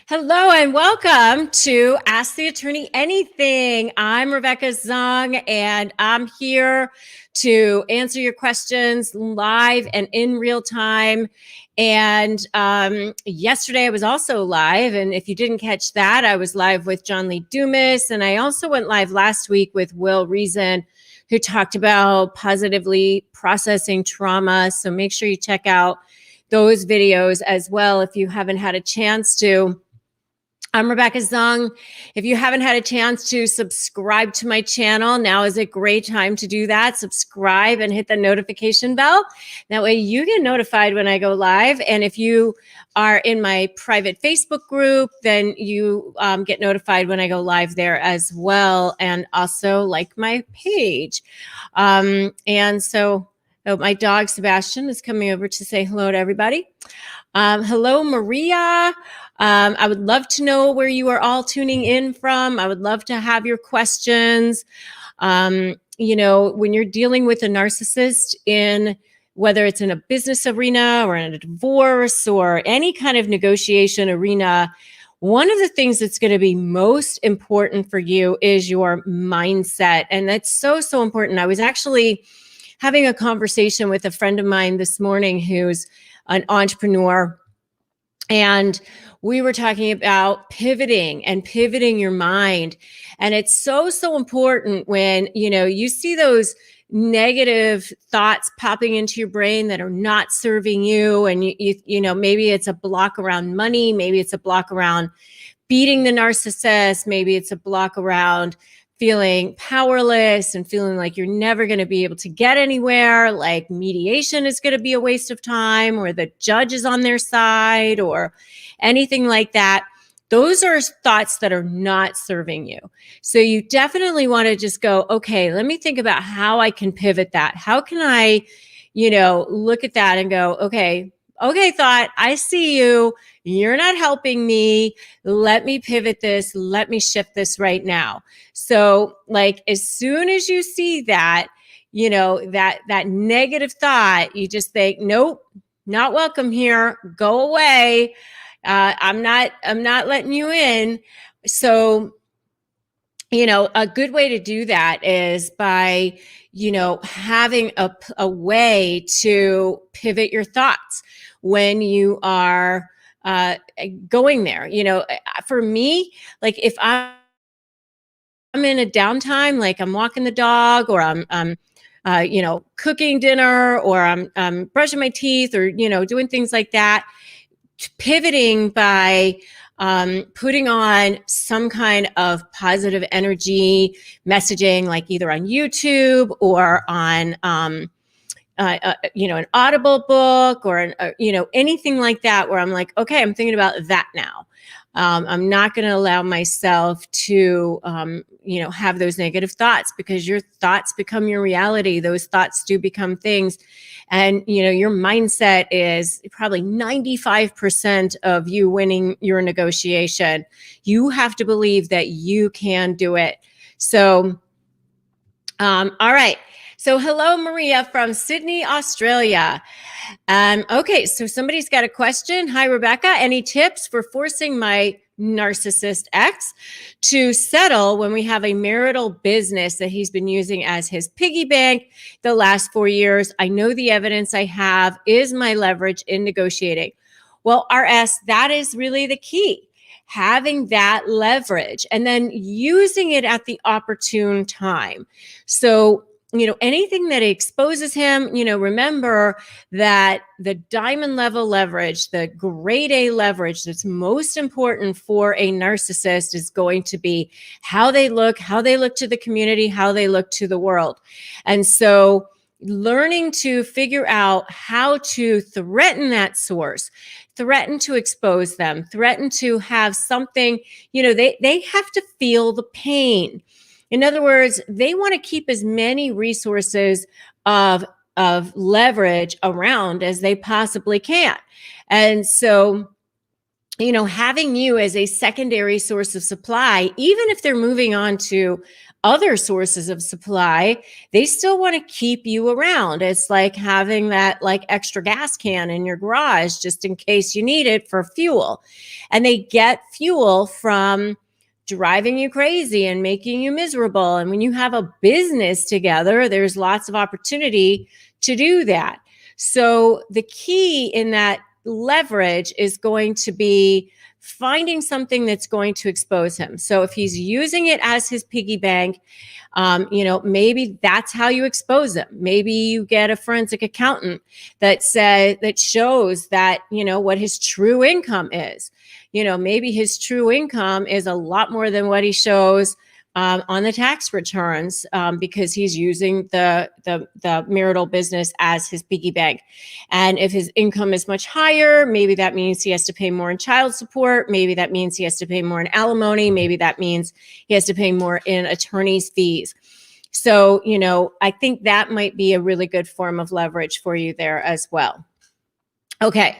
Hello and welcome to Ask the Attorney Anything. I'm Rebecca Zung and I'm here to answer your questions live and in real time. And yesterday I was also live. And if you didn't catch that, I was live with John Lee Dumas. And I also went live last week with Will Reason, who talked about positively processing trauma. So make sure you check out those videos as well if you haven't had a chance to. I'm Rebecca Zung. If you haven't had a chance to subscribe to my channel, now is a great time to do that. Subscribe and hit the notification bell. That way you get notified when I go live. And if you are in my private Facebook group, then you get notified when I go live there as well. And also like my page. My dog Sebastian is coming over to say hello to everybody. Hello, Maria. I would love to know where you are all tuning in from. I would love to have your questions. When you're dealing with a narcissist whether it's in a business arena or in a divorce or any kind of negotiation arena, one of the things that's going to be most important for you is your mindset. And that's so, so important. I was actually having a conversation with a friend of mine this morning who's an entrepreneur. And we were talking about pivoting your mind. And it's so, so important when, you see those negative thoughts popping into your brain that are not serving you. And, maybe it's a block around money. Maybe it's a block around beating the narcissist. Maybe it's a block around feeling powerless and feeling like you're never going to be able to get anywhere, like mediation is going to be a waste of time, or the judge is on their side, or anything like that. Those are thoughts that are not serving you. So you definitely want to just go, okay, let me think about how I can pivot that. How can I, look at that and go, okay, thought, I see you. You're not helping me. Let me pivot this. Let me shift this right now. So as soon as you see that, that negative thought, you just think, nope, not welcome here. Go away. I'm not letting you in. So, a good way to do that is by, having a way to pivot your thoughts when you are going there. For me, if I'm in a downtime, like I'm walking the dog, or I'm cooking dinner, or I'm brushing my teeth, or, doing things like that, pivoting by putting on some kind of positive energy messaging, like either on YouTube or on, an Audible book, or, anything like that, where I'm like, okay, I'm thinking about that now. I'm not going to allow myself to, have those negative thoughts, because your thoughts become your reality. Those thoughts do become things. And, your mindset is probably 95% of you winning your negotiation. You have to believe that you can do it. So, all right. So hello, Maria from Sydney, Australia. Okay, so somebody's got a question. Hi, Rebecca. Any tips for forcing my narcissist ex to settle when we have a marital business that he's been using as his piggy bank the last 4 years? I know the evidence I have is my leverage in negotiating. Well, RS, that is really the key. Having that leverage and then using it at the opportune time. So, anything that exposes him, remember that the diamond level leverage, the grade A leverage that's most important for a narcissist is going to be how they look to the community, how they look to the world. And so learning to figure out how to threaten that source, threaten to expose them, threaten to have something, they have to feel the pain. In other words, they want to keep as many resources of leverage around as they possibly can. And so, having you as a secondary source of supply, even if they're moving on to other sources of supply, they still want to keep you around. It's like having that like extra gas can in your garage just in case you need it for fuel. And they get fuel from driving you crazy and making you miserable. And when you have a business together, there's lots of opportunity to do that. So the key in that leverage is going to be finding something that's going to expose him. So if he's using it as his piggy bank, maybe that's how you expose him. Maybe you get a forensic accountant that shows that, what his true income is. Maybe his true income is a lot more than what he shows on the tax returns, because he's using the marital business as his piggy bank. And if his income is much higher, maybe that means he has to pay more in child support. Maybe that means he has to pay more in alimony. Maybe that means he has to pay more in attorney's fees. So, I think that might be a really good form of leverage for you there as well. Okay.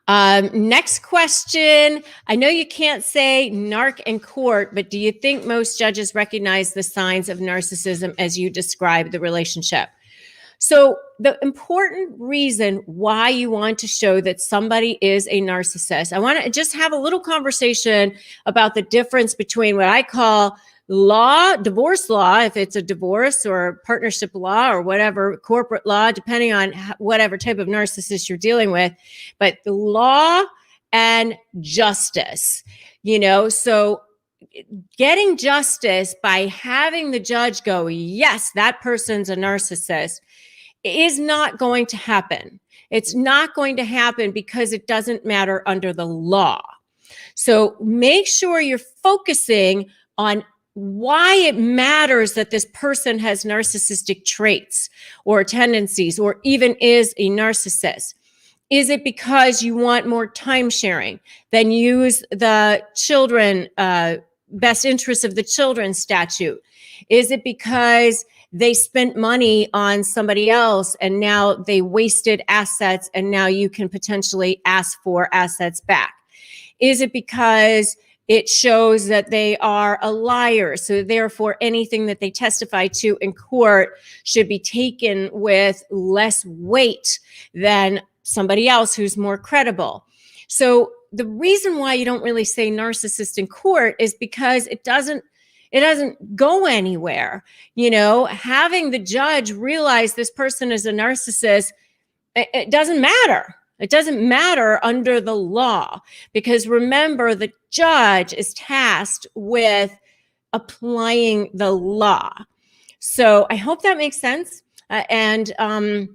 Next question. I know you can't say narc in court, but do you think most judges recognize the signs of narcissism as you describe the relationship? So the important reason why you want to show that somebody is a narcissist, I want to just have a little conversation about the difference between what I call divorce law, if it's a divorce or partnership law or whatever, corporate law, depending on whatever type of narcissist you're dealing with, but the law and justice, so getting justice by having the judge go, yes, that person's a narcissist, is not going to happen. It's not going to happen because it doesn't matter under the law. So make sure you're focusing on why it matters that this person has narcissistic traits or tendencies or even is a narcissist. Is it because you want more time sharing? Then use the children, best interests of the children statute. Is it because they spent money on somebody else and now they wasted assets and now you can potentially ask for assets back? Is it because it shows that they are a liar, so therefore anything that they testify to in court should be taken with less weight than somebody else who's more credible? So the reason why you don't really say narcissist in court is because it doesn't go anywhere. Having the judge realize this person is a narcissist, it doesn't matter. It doesn't matter under the law, because remember, the judge is tasked with applying the law. So I hope that makes sense. By the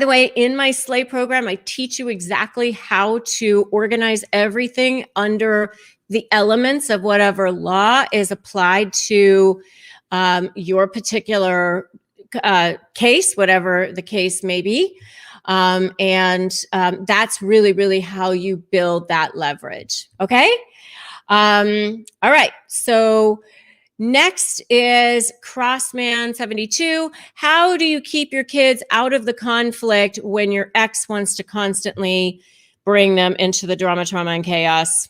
way, in my SLAY program, I teach you exactly how to organize everything under the elements of whatever law is applied to your particular case, whatever the case may be. That's really, really how you build that leverage. Okay. All right. So next is Crossman72. How do you keep your kids out of the conflict when your ex wants to constantly bring them into the drama, trauma, and chaos?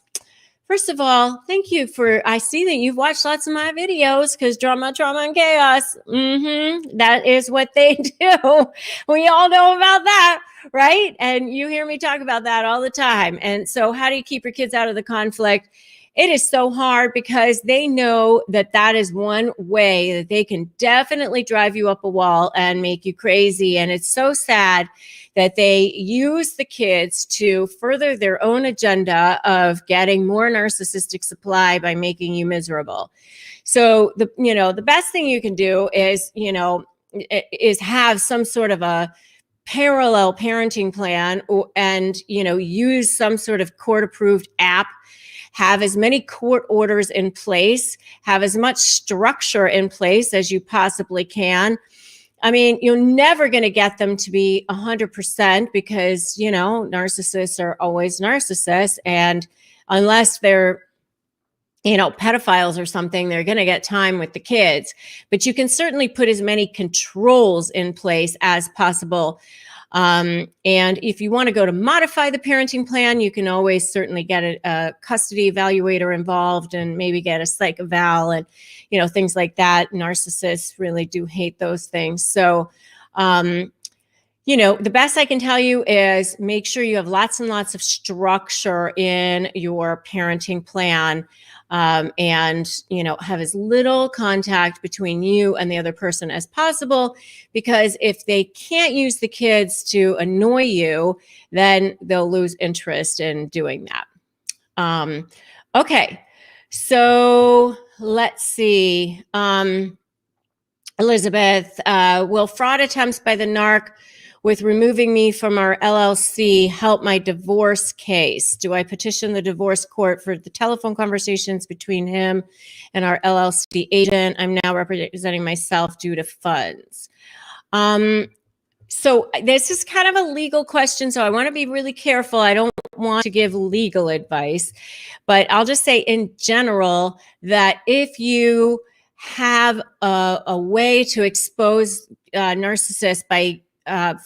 First of all, thank you I see that you've watched lots of my videos, because drama, trauma, and chaos, that is what they do. We all know about that, right? And you hear me talk about that all the time. And so how do you keep your kids out of the conflict? It is so hard, because they know that that is one way that they can definitely drive you up a wall and make you crazy. And it's so sad that they use the kids to further their own agenda of getting more narcissistic supply by making you miserable. So the best thing you can do is have some sort of a parallel parenting plan, and use some sort of court-approved app. Have as many court orders in place, have as much structure in place as you possibly can. I mean, you're never going to get them to be 100%, because, narcissists are always narcissists. And unless they're, pedophiles or something, they're going to get time with the kids. But you can certainly put as many controls in place as possible. And if you want to go to modify the parenting plan, you can always certainly get a custody evaluator involved and maybe get a psych eval and, things like that. Narcissists really do hate those things. So, the best I can tell you is make sure you have lots and lots of structure in your parenting plan, and, have as little contact between you and the other person as possible, because if they can't use the kids to annoy you, then they'll lose interest in doing that. Okay, so let's see. Elizabeth, will fraud attempts by the narc with removing me from our LLC help my divorce case? Do I petition the divorce court for the telephone conversations between him and our LLC agent? I'm now representing myself due to funds. So this is kind of a legal question, so I want to be really careful. I don't want to give legal advice, but I'll just say in general that if you have a way to expose narcissists by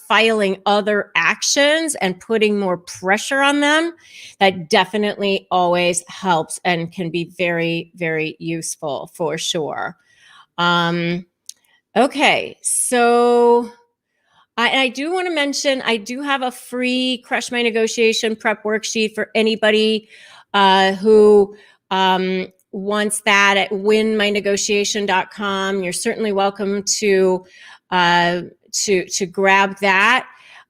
filing other actions and putting more pressure on them, that definitely always helps and can be very, very useful for sure. Okay, so I do want to mention, I do have a free Crush My Negotiation prep worksheet for anybody who wants that at winmynegotiation.com. You're certainly welcome to grab that.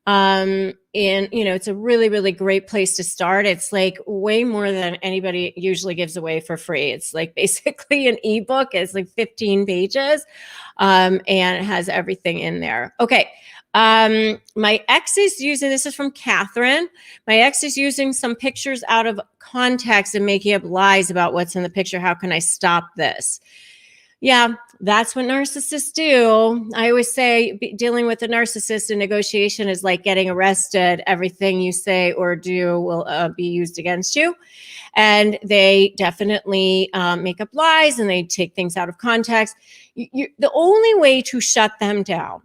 And, it's a really, really great place to start. It's like way more than anybody usually gives away for free. It's like basically an ebook. It's like 15 pages, and it has everything in there. Okay. My ex is using, this is from Catherine. My ex is using some pictures out of context and making up lies about what's in the picture. How can I stop this? Yeah, that's what narcissists do. I always say dealing with a narcissist in negotiation is like getting arrested. Everything you say or do will be used against you. And they definitely make up lies and they take things out of context. The only way to shut them down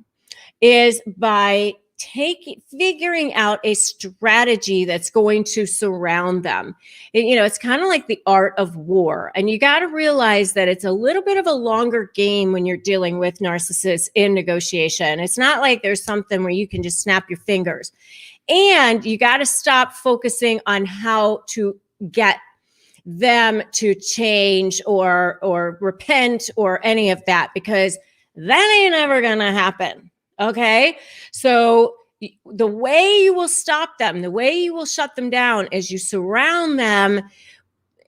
is by figuring out a strategy that's going to surround them. It's kind of like the art of war. And you got to realize that it's a little bit of a longer game when you're dealing with narcissists in negotiation. It's not like there's something where you can just snap your fingers. And you got to stop focusing on how to get them to change or repent or any of that, because that ain't ever going to happen. Okay. So the way you will stop them, the way you will shut them down is you surround them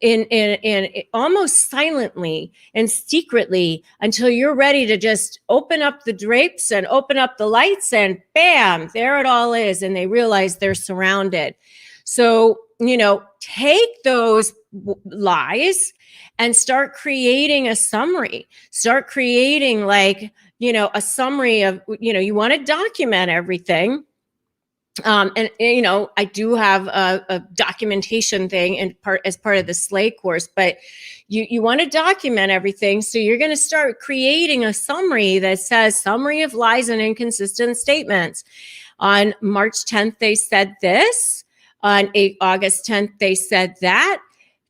in almost silently and secretly until you're ready to just open up the drapes and open up the lights and bam, there it all is. And they realize they're surrounded. So, take those lies and start creating a summary. Start creating like, a summary of, you want to document everything. And I do have a documentation thing as part of the Slay course, but you want to document everything. So you're going to start creating a summary that says summary of lies and inconsistent statements. On March 10th, they said this. On August 10th, they said that.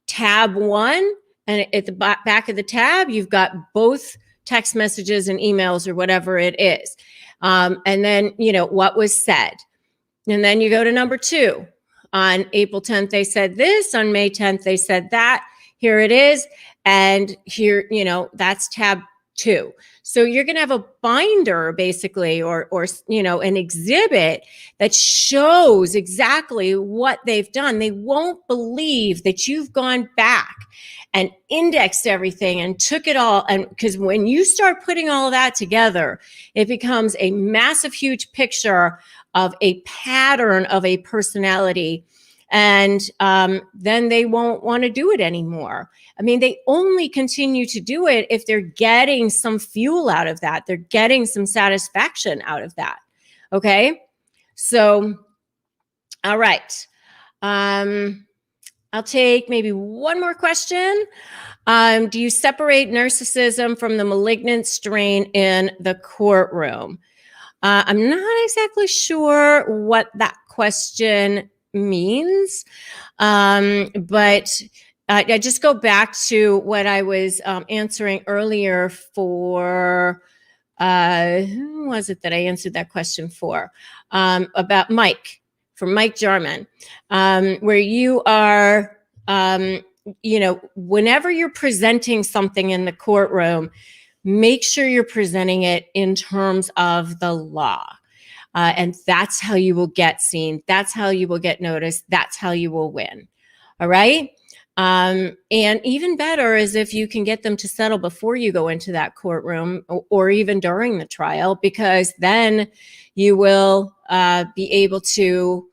Tab 1, and at the back of the tab, you've got both text messages and emails or whatever it is. And then, what was said. And then you go to number 2. On April 10th, they said this. On May 10th, they said that. Here it is. And here, that's tab 2. So you're going to have a binder basically, or an exhibit that shows exactly what they've done. They won't believe that you've gone back and indexed everything and took it all. And because when you start putting all of that together, it becomes a massive, huge picture of a pattern of a personality. And then they won't want to do it anymore. I mean, they only continue to do it if they're getting some fuel out of that. They're getting some satisfaction out of that. Okay. So, all right. I'll take maybe one more question. Do you separate narcissism from the malignant strain in the courtroom? I'm not exactly sure what that question means, but I just go back to what I was answering earlier for, who was it that I answered that question for? About Mike, from Mike Jarman, where you are, whenever you're presenting something in the courtroom, make sure you're presenting it in terms of the law. And that's how you will get seen. That's how you will get noticed. That's how you will win. All right. And even better is if you can get them to settle before you go into that courtroom, or even during the trial, because then you will be able to,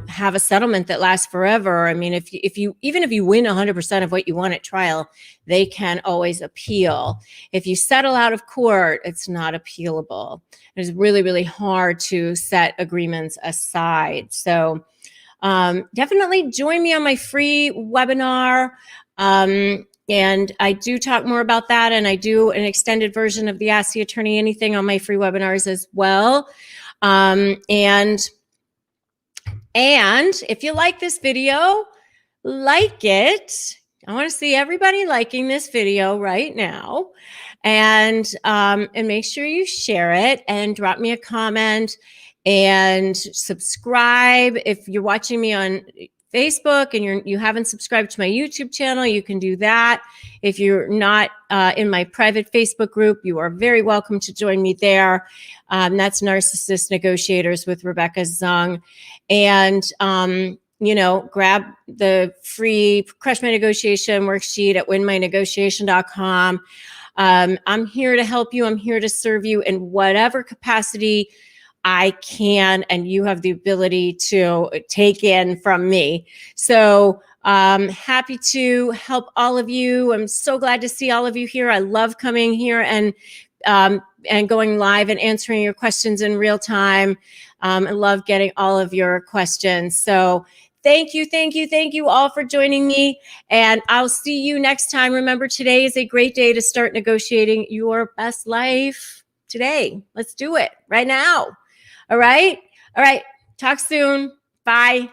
have a settlement that lasts forever. I mean, if you even if you win 100% of what you want at trial, they can always appeal. If you settle out of court, it's not appealable. It's really, really hard to set agreements aside. So definitely join me on my free webinar. And I do talk more about that, and I do an extended version of the Ask the Attorney Anything on my free webinars as well. And if you like this video, like it. I want to see everybody liking this video right now, and make sure you share it and drop me a comment and subscribe. If you're watching me on Facebook and you haven't subscribed to my YouTube channel, you can do that. If you're not in my private Facebook group, you are very welcome to join me there. That's Narcissist Negotiators with Rebecca Zung. And, grab the free Crush My Negotiation worksheet at winmynegotiation.com. I'm here to help you. I'm here to serve you in whatever capacity I can, and you have the ability to take in from me. So happy to help all of you. I'm so glad to see all of you here. I love coming here and going live and answering your questions in real time. I love getting all of your questions. So thank you all for joining me, and I'll see you next time. Remember, today is a great day to start negotiating your best life today. Let's do it right now. All right. Talk soon. Bye.